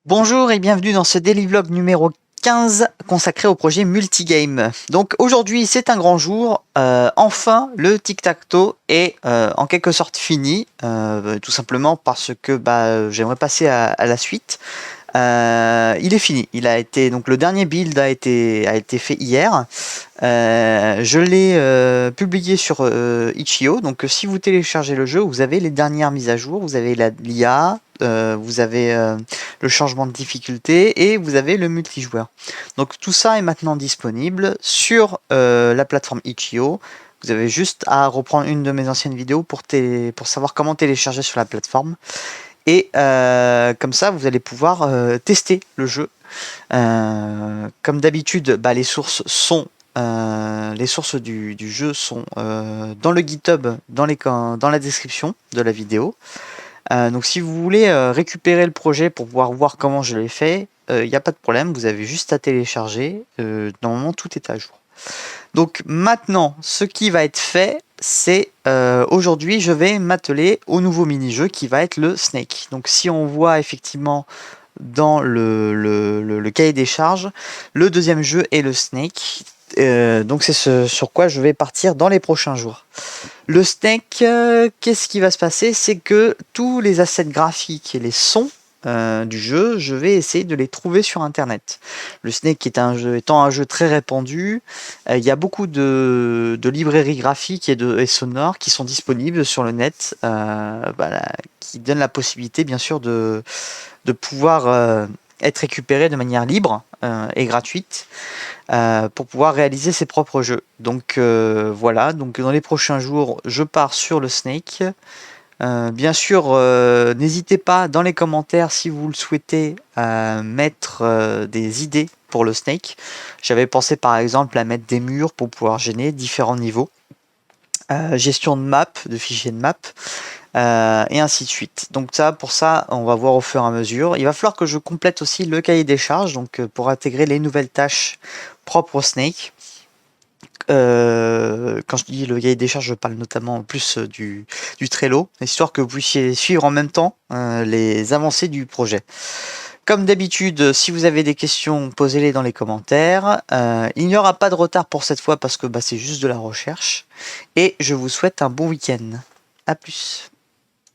Bonjour et bienvenue dans ce daily vlog numéro 15 consacré au projet Multigame. Donc aujourd'hui c'est un grand jour, enfin le tic-tac-toe est en quelque sorte fini, tout simplement parce que j'aimerais passer à la suite. Il est fini, donc le dernier build a été fait hier. Je l'ai publié sur itch.io, donc si vous téléchargez le jeu, vous avez les dernières mises à jour, vous avez l'IA, vous avez le changement de difficulté et vous avez le multijoueur. Donc tout ça est maintenant disponible sur la plateforme itch.io. Vous avez juste à reprendre une de mes anciennes vidéos pour savoir comment télécharger sur la plateforme. Et comme ça, vous allez pouvoir tester le jeu. Comme d'habitude, les sources du jeu sont dans le GitHub, dans la description de la vidéo. Donc si vous voulez récupérer le projet pour pouvoir voir comment je l'ai fait, il n'y a pas de problème, vous avez juste à télécharger. Normalement, tout est à jour. Donc maintenant, ce qui va être fait, c'est aujourd'hui, je vais m'atteler au nouveau mini-jeu qui va être le Snake. Donc si on voit effectivement dans le cahier des charges, le deuxième jeu est le Snake. Donc c'est ce sur quoi je vais partir dans les prochains jours. Le Snake, qu'est-ce qui va se passer? C'est que tous les assets graphiques et les sons du jeu, je vais essayer de les trouver sur internet. Le Snake étant un jeu très répandu, il y a beaucoup de librairies graphiques et sonores qui sont disponibles sur le net, qui donnent la possibilité bien sûr de pouvoir être récupéré de manière libre et gratuite pour pouvoir réaliser ses propres jeux. Donc voilà, donc dans les prochains jours, je pars sur le Snake. Bien sûr, n'hésitez pas dans les commentaires si vous le souhaitez à mettre des idées pour le Snake. J'avais pensé par exemple à mettre des murs pour pouvoir gêner différents niveaux. Gestion de map, de fichiers de map, et ainsi de suite. Donc pour ça, on va voir au fur et à mesure. Il va falloir que je complète aussi le cahier des charges, donc pour intégrer les nouvelles tâches propres au Snake. Quand je dis le cahier des charges, je parle notamment plus du Trello, histoire que vous puissiez suivre en même temps les avancées du projet. Comme d'habitude, si vous avez des questions, posez-les dans les commentaires. Il n'y aura pas de retard pour cette fois parce que c'est juste de la recherche. Et je vous souhaite un bon week-end. A plus.